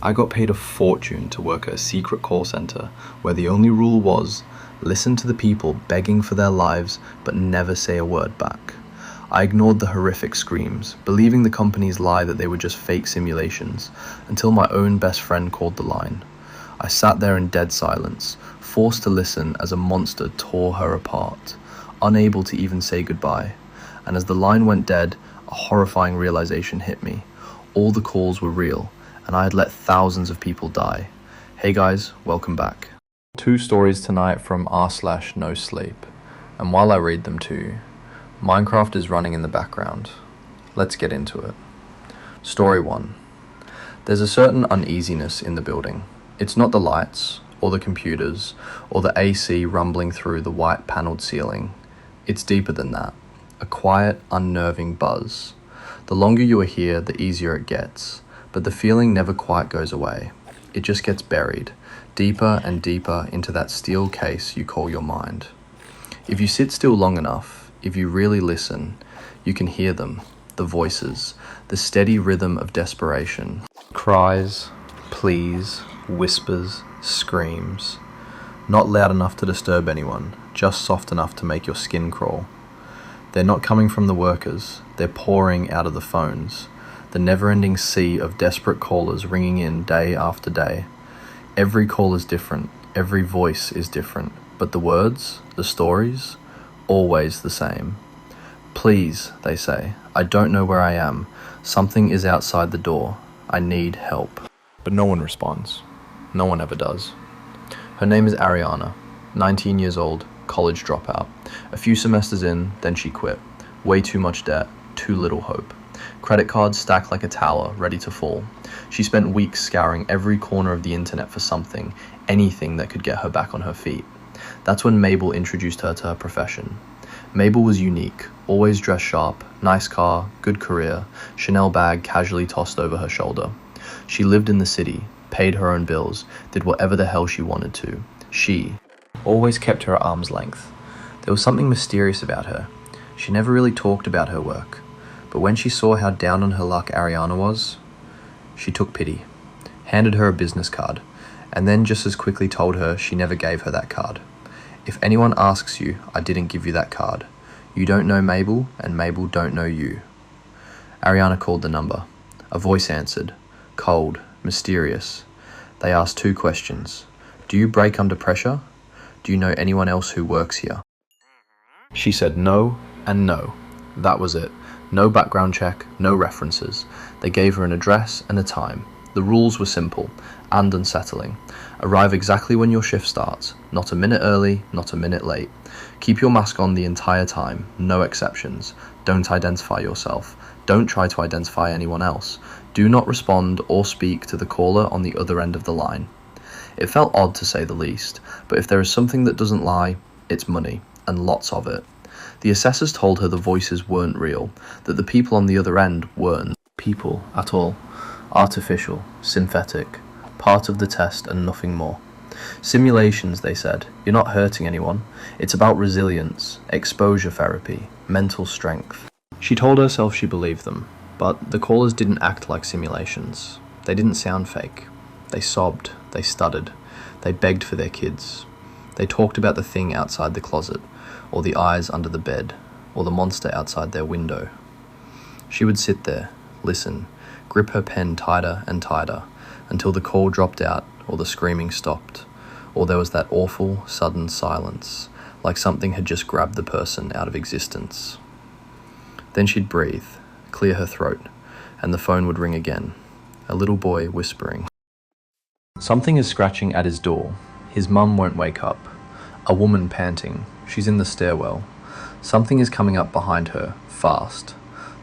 I got paid a fortune to work at a secret call center where the only rule was listen to the people begging for their lives but never say a word back. I ignored the horrific screams, believing the company's lie that they were just fake simulations, until my own best friend called the line. I sat there in dead silence, forced to listen as a monster tore her apart, unable to even say goodbye. And as the line went dead, a horrifying realization hit me. All the calls were real, and I had let thousands of people die. Hey guys, welcome back. 2 stories tonight from r/no sleep, and while I read them to you, Minecraft is running in the background. Let's get into it. Story 1. There's a certain uneasiness in the building. It's not the lights, or the computers, or the AC rumbling through the white panelled ceiling. It's deeper than that. A quiet, unnerving buzz. The longer you are here, the easier it gets, but the feeling never quite goes away. It just gets buried, deeper and deeper into that steel case you call your mind. If you sit still long enough, if you really listen, you can hear them, the voices, the steady rhythm of desperation. Cries, pleas, whispers, screams. Not loud enough to disturb anyone, just soft enough to make your skin crawl. They're not coming from the workers, they're pouring out of the phones. The never-ending sea of desperate callers ringing in day after day. Every call is different, every voice is different, but the words, the stories, always the same. Please, they say, I don't know where I am. Something is outside the door. I need help. But no one responds. No one ever does. Her name is Ariana, 19 years old, college dropout. A few semesters in, then she quit. Way too much debt, too little hope. Credit cards stacked like a tower, ready to fall. She spent weeks scouring every corner of the internet for something, anything that could get her back on her feet. That's when Mabel introduced her to her profession. Mabel was unique, always dressed sharp, nice car, good career, Chanel bag casually tossed over her shoulder. She lived in the city, paid her own bills, did whatever the hell she wanted to. She always kept her at arm's length. There was something mysterious about her. She never really talked about her work, but when she saw how down on her luck Ariana was, she took pity, handed her a business card, and then just as quickly told her she never gave her that card. If anyone asks you, I didn't give you that card. You don't know Mabel, and Mabel don't know you. Ariana called the number. A voice answered, cold, mysterious. They asked 2 questions. Do you break under pressure? Do you know anyone else who works here? She said no and no. That was it. No background check, no references. They gave her an address and a time. The rules were simple and unsettling. Arrive exactly when your shift starts, not a minute early, not a minute late. Keep your mask on the entire time, no exceptions. Don't identify yourself. Don't try to identify anyone else. Do not respond or speak to the caller on the other end of the line. It felt odd to say the least, but if there is something that doesn't lie, it's money, and lots of it. The assessors told her the voices weren't real, that the people on the other end weren't people at all. Artificial, synthetic, part of the test and nothing more. Simulations, they said. You're not hurting anyone. It's about resilience, exposure therapy, mental strength. She told herself she believed them, but the callers didn't act like simulations. They didn't sound fake. They sobbed, they stuttered, they begged for their kids. They talked about the thing outside the closet, or the eyes under the bed, or the monster outside their window. She would sit there, listen, grip her pen tighter and tighter, until the call dropped out, or the screaming stopped, or there was that awful, sudden silence, like something had just grabbed the person out of existence. Then she'd breathe, clear her throat, and the phone would ring again. A little boy whispering. Something is scratching at his door. His mum won't wake up. A woman panting. She's in the stairwell. Something is coming up behind her, fast.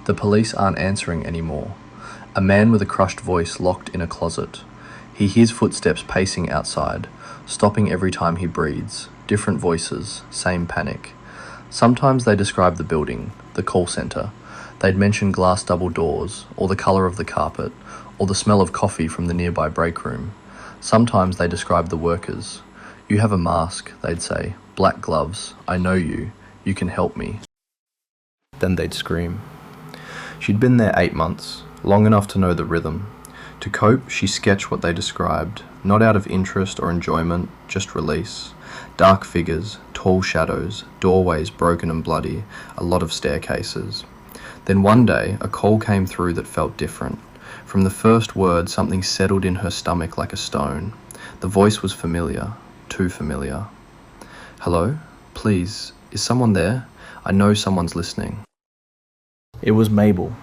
The police aren't answering anymore. A man with a crushed voice locked in a closet. He hears footsteps pacing outside, stopping every time he breathes. Different voices, same panic. Sometimes they describe the building, the call center. They'd mention glass double doors, or the color of the carpet, or the smell of coffee from the nearby break room. Sometimes they describe the workers. You have a mask, they'd say. Black gloves. I know you. You can help me. Then they'd scream. She'd been there 8 months, long enough to know the rhythm, To cope, she sketched what they described, not out of interest or enjoyment, just release. Dark figures, tall shadows, doorways broken and bloody, a lot of staircases. Then one day, a call came through that felt different. From the first word, something settled in her stomach like a stone. The voice was familiar, too familiar. "Hello? Please, is someone there? I know someone's listening." It was Mabel.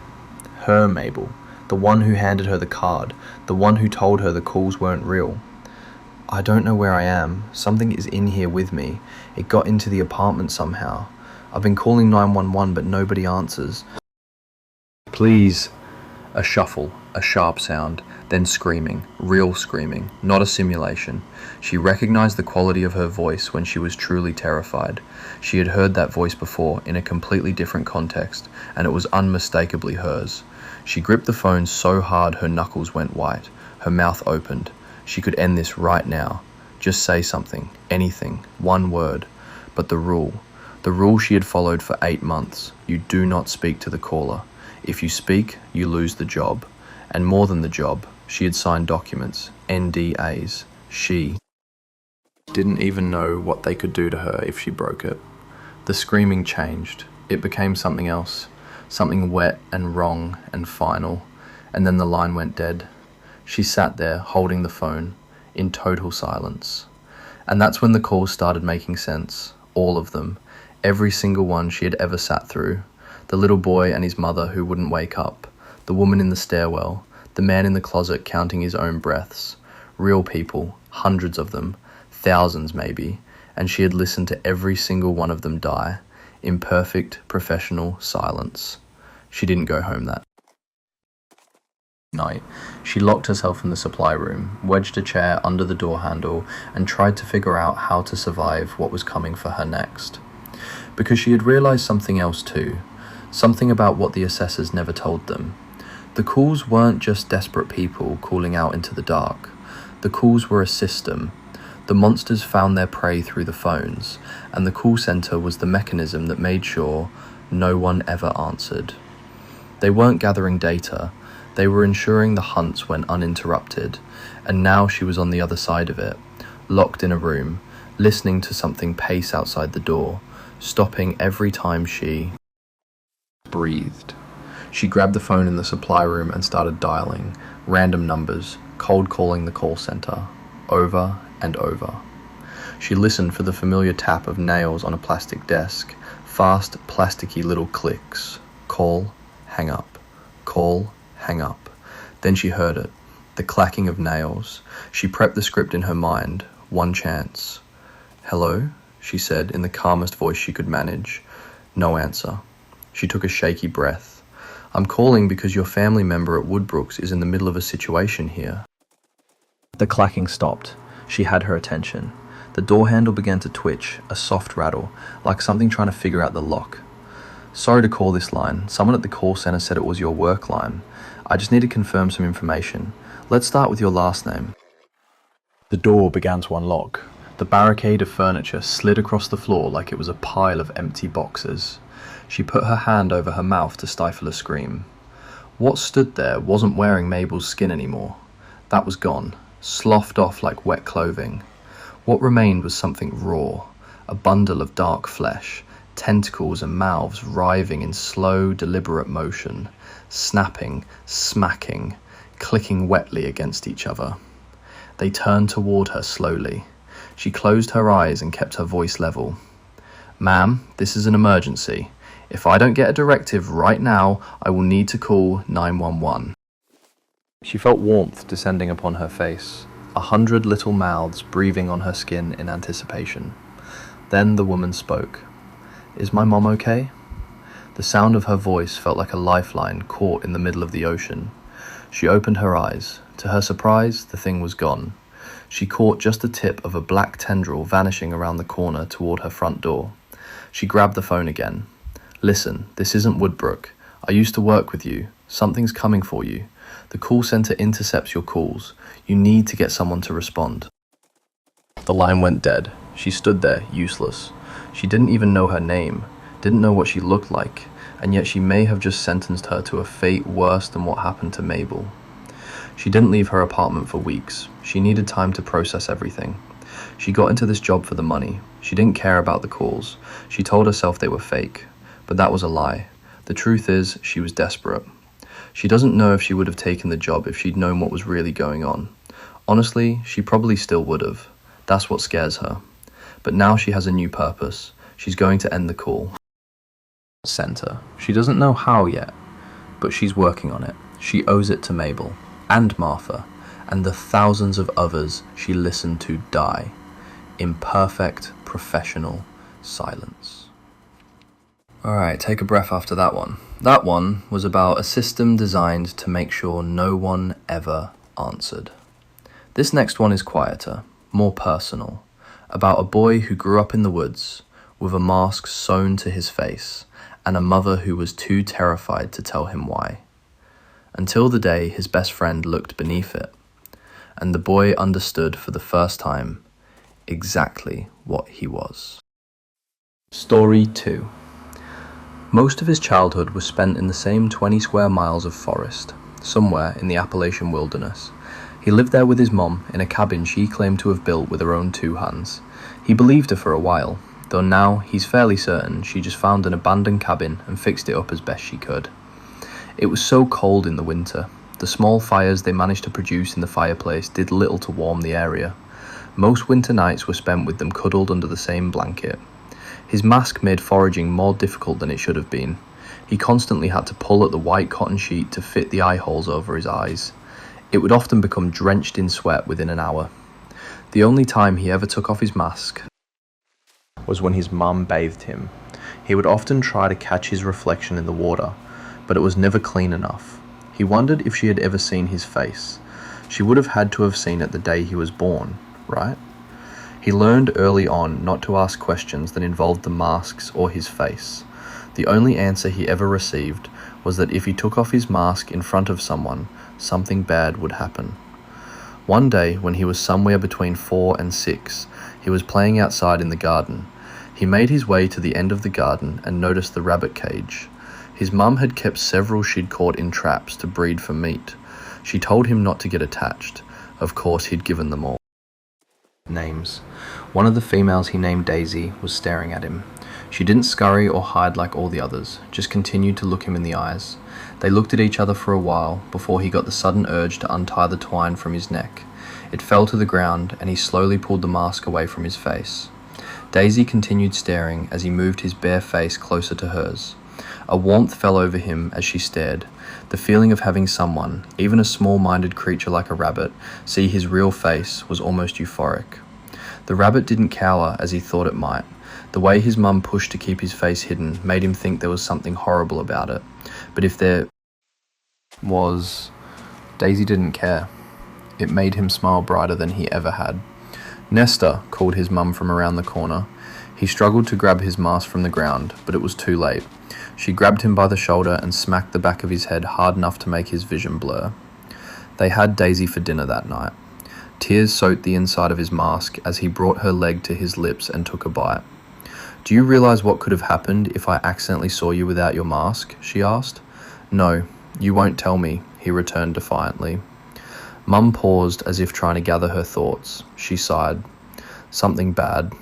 Her Mabel. The one who handed her the card. The one who told her the calls weren't real. "I don't know where I am. Something is in here with me. It got into the apartment somehow. I've been calling 911 but nobody answers. Please." A shuffle, a sharp sound, then screaming, real screaming, not a simulation. She recognized the quality of her voice when she was truly terrified. She had heard that voice before in a completely different context, and it was unmistakably hers. She gripped the phone so hard her knuckles went white. Her mouth opened. She could end this right now. Just say something, anything, one word. But the rule she had followed for 8 months, you do not speak to the caller. If you speak, you lose the job. And more than the job, she had signed documents, NDAs. She didn't even know what they could do to her if she broke it. The screaming changed. It became something else, something wet and wrong and final. And then the line went dead. She sat there, holding the phone, in total silence. And that's when the calls started making sense. All of them. Every single one she had ever sat through. The little boy and his mother who wouldn't wake up. The woman in the stairwell. The man in the closet counting his own breaths. Real people, hundreds of them, thousands maybe, and she had listened to every single one of them die, in perfect, professional silence. She didn't go home that night. She locked herself in the supply room, wedged a chair under the door handle, and tried to figure out how to survive what was coming for her next. Because she had realized something else too. Something about what the assessors never told them. The calls weren't just desperate people calling out into the dark. The calls were a system. The monsters found their prey through the phones, and the call center was the mechanism that made sure no one ever answered. They weren't gathering data. They were ensuring the hunts went uninterrupted, and now she was on the other side of it, locked in a room, listening to something pace outside the door, stopping every time she breathed. She grabbed the phone in the supply room and started dialing, random numbers, cold calling the call center, over and over. She listened for the familiar tap of nails on a plastic desk, fast, plasticky little clicks. Call, hang up. Call, hang up. Then she heard it, the clacking of nails. She prepped the script in her mind, one chance. "Hello?" she said in the calmest voice she could manage. No answer. She took a shaky breath. "I'm calling because your family member at Woodbrooks is in the middle of a situation here." The clacking stopped. She had her attention. The door handle began to twitch, a soft rattle, like something trying to figure out the lock. "Sorry to call this line. Someone at the call center said it was your work line. I just need to confirm some information. Let's start with your last name." The door began to unlock. The barricade of furniture slid across the floor like it was a pile of empty boxes. She put her hand over her mouth to stifle a scream. What stood there wasn't wearing Mabel's skin anymore. That was gone, sloughed off like wet clothing. What remained was something raw, a bundle of dark flesh, tentacles and mouths writhing in slow, deliberate motion, snapping, smacking, clicking wetly against each other. They turned toward her slowly. She closed her eyes and kept her voice level. "Ma'am, this is an emergency. If I don't get a directive right now, I will need to call 911. She felt warmth descending upon her face, 100 little mouths breathing on her skin in anticipation. Then the woman spoke. "Is my mom okay?" The sound of her voice felt like a lifeline caught in the middle of the ocean. She opened her eyes. To her surprise, the thing was gone. She caught just the tip of a black tendril vanishing around the corner toward her front door. She grabbed the phone again. "Listen, this isn't Woodbrook. I used to work with you. Something's coming for you. The call center intercepts your calls. You need to get someone to respond." The line went dead. She stood there, useless. She didn't even know her name, didn't know what she looked like, and yet she may have just sentenced her to a fate worse than what happened to Mabel. She didn't leave her apartment for weeks. She needed time to process everything. She got into this job for the money. She didn't care about the calls. She told herself they were fake. But that was a lie. The truth is, she was desperate. She doesn't know if she would have taken the job if she'd known what was really going on. Honestly, she probably still would have. That's what scares her. But now she has a new purpose. She's going to end the call center. She doesn't know how yet, but she's working on it. She owes it to Mabel and Martha and the thousands of others she listened to die in perfect professional silence. Alright, take a breath after that one. That one was about a system designed to make sure no one ever answered. This next one is quieter, more personal, about a boy who grew up in the woods with a mask sewn to his face and a mother who was too terrified to tell him why. Until the day his best friend looked beneath it, and the boy understood for the first time exactly what he was. Story 2. Most of his childhood was spent in the same 20 square miles of forest, somewhere in the Appalachian wilderness. He lived there with his mom in a cabin she claimed to have built with her own 2 hands. He believed her for a while, though now he's fairly certain she just found an abandoned cabin and fixed it up as best she could. It was so cold in the winter. The small fires they managed to produce in the fireplace did little to warm the area. Most winter nights were spent with them cuddled under the same blanket. His mask made foraging more difficult than it should have been. He constantly had to pull at the white cotton sheet to fit the eye holes over his eyes. It would often become drenched in sweat within an hour. The only time he ever took off his mask was when his mum bathed him. He would often try to catch his reflection in the water, but it was never clean enough. He wondered if she had ever seen his face. She would have had to have seen it the day he was born, right? He learned early on not to ask questions that involved the masks or his face. The only answer he ever received was that if he took off his mask in front of someone, something bad would happen. One day, when he was somewhere between 4 and 6, he was playing outside in the garden. He made his way to the end of the garden and noticed the rabbit cage. His mum had kept several she'd caught in traps to breed for meat. She told him not to get attached. Of course, he'd given them all names. One of the females he named Daisy was staring at him. She didn't scurry or hide like all the others, just continued to look him in the eyes. They looked at each other for a while before he got the sudden urge to untie the twine from his neck. It fell to the ground and he slowly pulled the mask away from his face. Daisy continued staring as he moved his bare face closer to hers. A warmth fell over him as she stared. The feeling of having someone, even a small-minded creature like a rabbit, see his real face was almost euphoric. The rabbit didn't cower as he thought it might. The way his mum pushed to keep his face hidden made him think there was something horrible about it. But if there was, Daisy didn't care. It made him smile brighter than he ever had. "Nesta," called his mum from around the corner. He struggled to grab his mask from the ground, but it was too late. She grabbed him by the shoulder and smacked the back of his head hard enough to make his vision blur. They had Daisy for dinner that night. Tears soaked the inside of his mask as he brought her leg to his lips and took a bite. "Do you realize what could have happened if I accidentally saw you without your mask?" she asked. "No, you won't tell me," he returned defiantly. Mum paused as if trying to gather her thoughts. She sighed. "Something bad."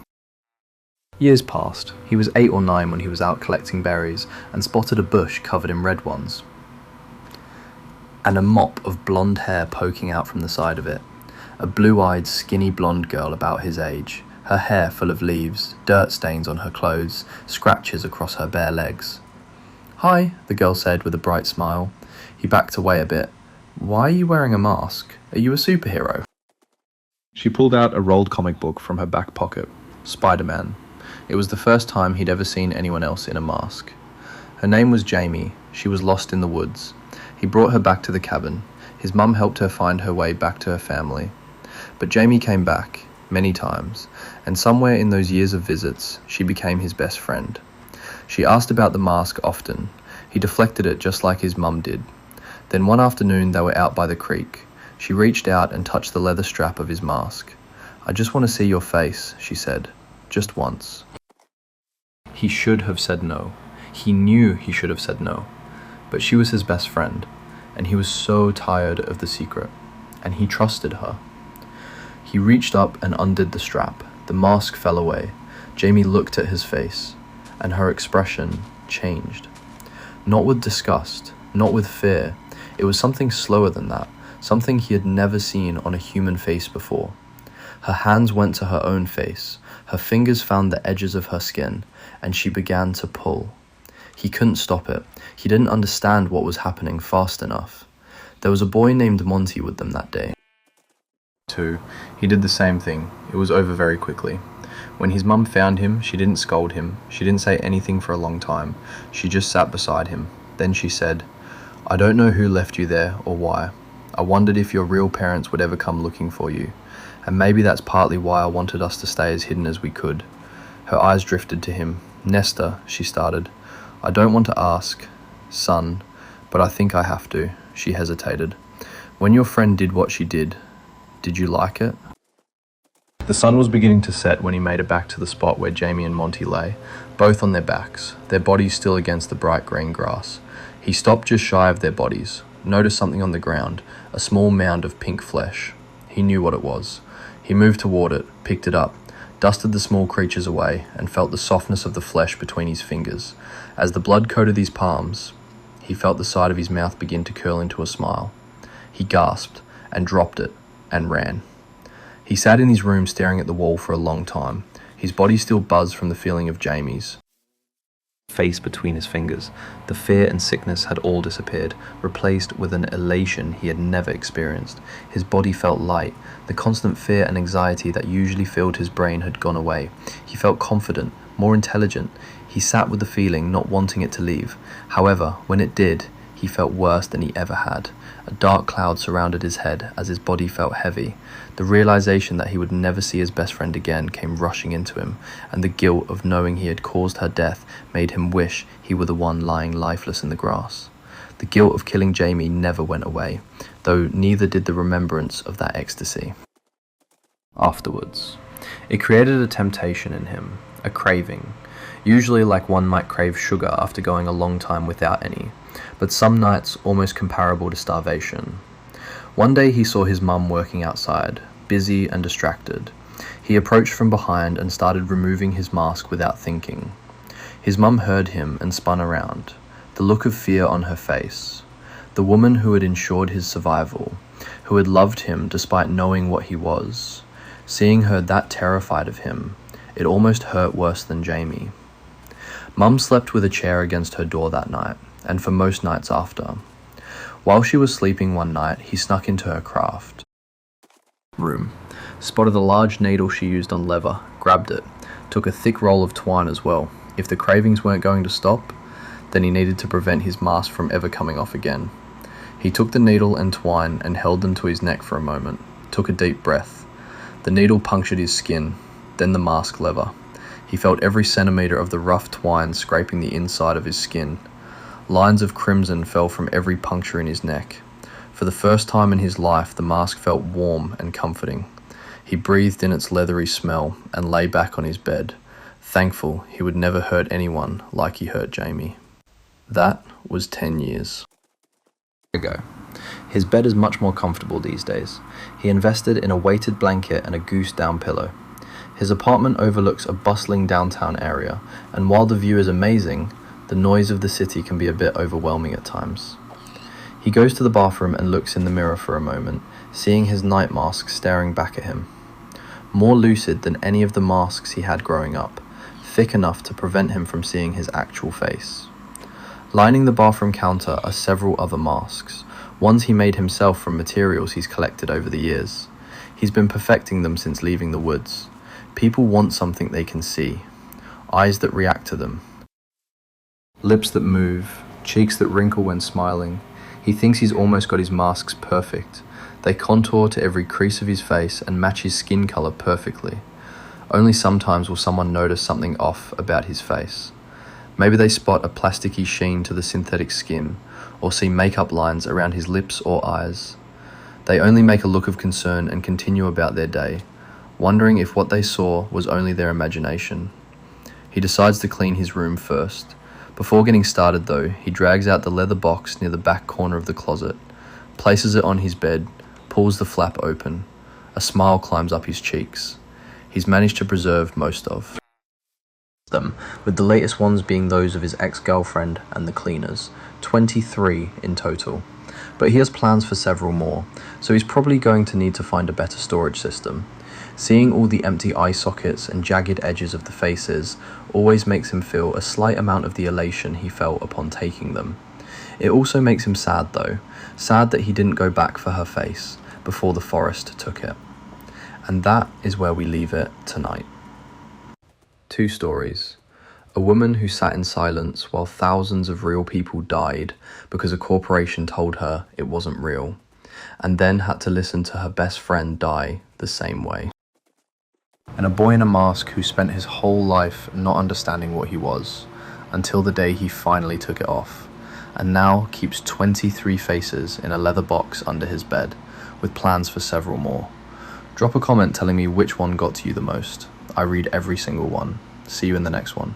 Years passed. He was 8 or 9 when he was out collecting berries and spotted a bush covered in red ones, and a mop of blonde hair poking out from the side of it. A blue-eyed, skinny blonde girl about his age, her hair full of leaves, dirt stains on her clothes, scratches across her bare legs. "Hi," the girl said with a bright smile. He backed away a bit. "Why are you wearing a mask? Are you a superhero?" She pulled out a rolled comic book from her back pocket. Spider-Man. It was the first time he'd ever seen anyone else in a mask. Her name was Jamie. She was lost in the woods. He brought her back to the cabin. His mum helped her find her way back to her family. But Jamie came back, many times, and somewhere in those years of visits, she became his best friend. She asked about the mask often. He deflected it just like his mum did. Then one afternoon they were out by the creek. She reached out and touched the leather strap of his mask. "I just want to see your face," she said. "Just once." He should have said no. He knew he should have said no. But she was his best friend, and he was so tired of the secret. and he trusted her. He reached up and undid the strap. The mask fell away. Jamie looked at his face, and her expression changed. Not with disgust, not with fear. It was something slower than that, something he had never seen on a human face before. Her hands went to her own face. Her fingers found the edges of her skin, and she began to pull. He couldn't stop it. He didn't understand what was happening fast enough. There was a boy named Monty with them that day. Too. He did the same thing. It was over very quickly. When his mum found him, she didn't scold him. She didn't say anything for a long time. She just sat beside him. Then she said, "I don't know who left you there or why. I wondered if your real parents would ever come looking for you. And maybe that's partly why I wanted us to stay as hidden as we could." Her eyes drifted to him. "Nesta," she started, "I don't want to ask, son, but I think I have to." She hesitated. "When your friend did what she did you like it?" The sun was beginning to set when he made it back to the spot where Jamie and Monty lay, both on their backs, their bodies still against the bright green grass. He stopped just shy of their bodies, noticed something on the ground, a small mound of pink flesh. He knew what it was. He moved toward it, picked it up, dusted the small creatures away, and felt the softness of the flesh between his fingers. As the blood coated his palms, he felt the side of his mouth begin to curl into a smile. He gasped, and dropped it, and ran. He sat in his room staring at the wall for a long time, his body still buzzed from the feeling of Jamie's face between his fingers. The fear and sickness had all disappeared, replaced with an elation he had never experienced. His body felt light. The constant fear and anxiety that usually filled his brain had gone away. He felt confident, more intelligent. He sat with the feeling, not wanting it to leave. However, when it did, he felt worse than he ever had. A dark cloud surrounded his head as his body felt heavy. The realization that he would never see his best friend again came rushing into him, and the guilt of knowing he had caused her death made him wish he were the one lying lifeless in the grass. The guilt of killing Jamie never went away, though neither did the remembrance of that ecstasy. Afterwards, it created a temptation in him, a craving, usually like one might crave sugar after going a long time without any, but some nights almost comparable to starvation. One day he saw his mum working outside, busy and distracted. He approached from behind and started removing his mask without thinking. His mum heard him and spun around, the look of fear on her face. The woman who had ensured his survival, who had loved him despite knowing what he was. Seeing her that terrified of him, it almost hurt worse than Jamie. Mum slept with a chair against her door that night, and for most nights after. While she was sleeping one night, he snuck into her craft room, spotted a large needle she used on leather, grabbed it, took a thick roll of twine as well. If the cravings weren't going to stop, then he needed to prevent his mask from ever coming off again. He took the needle and twine and held them to his neck for a moment, took a deep breath. The needle punctured his skin, then the mask leather. He felt every centimeter of the rough twine scraping the inside of his skin. Lines of crimson fell from every puncture in his neck. For the first time in his life, the mask felt warm and comforting. He breathed in its leathery smell and lay back on his bed, thankful he would never hurt anyone like he hurt Jamie. That was 10 years ago. His bed is much more comfortable these days. He invested in a weighted blanket and a goose-down pillow. His apartment overlooks a bustling downtown area, and while the view is amazing, the noise of the city can be a bit overwhelming at times. He goes to the bathroom and looks in the mirror for a moment, seeing his night mask staring back at him. More lucid than any of the masks he had growing up, thick enough to prevent him from seeing his actual face. Lining the bathroom counter are several other masks, ones he made himself from materials he's collected over the years. He's been perfecting them since leaving the woods. People want something they can see, eyes that react to them, lips that move, cheeks that wrinkle when smiling. He thinks he's almost got his masks perfect. They contour to every crease of his face and match his skin color perfectly. Only sometimes will someone notice something off about his face. Maybe they spot a plasticky sheen to the synthetic skin, or see makeup lines around his lips or eyes. They only make a look of concern and continue about their day, wondering if what they saw was only their imagination. He decides to clean his room first. Before getting started though, he drags out the leather box near the back corner of the closet, places it on his bed, pulls the flap open. A smile climbs up his cheeks. He's managed to preserve most of them, with the latest ones being those of his ex-girlfriend and the cleaners, 23 in total. But he has plans for several more, so he's probably going to need to find a better storage system. Seeing all the empty eye sockets and jagged edges of the faces always makes him feel a slight amount of the elation he felt upon taking them. It also makes him sad though, sad that he didn't go back for her face before the forest took it. And that is where we leave it tonight. 2 stories. A woman who sat in silence while thousands of real people died because a corporation told her it wasn't real, and then had to listen to her best friend die the same way. And a boy in a mask who spent his whole life not understanding what he was, until the day he finally took it off, and now keeps 23 faces in a leather box under his bed, with plans for several more. Drop a comment telling me which one got to you the most. I read every single one. See you in the next one.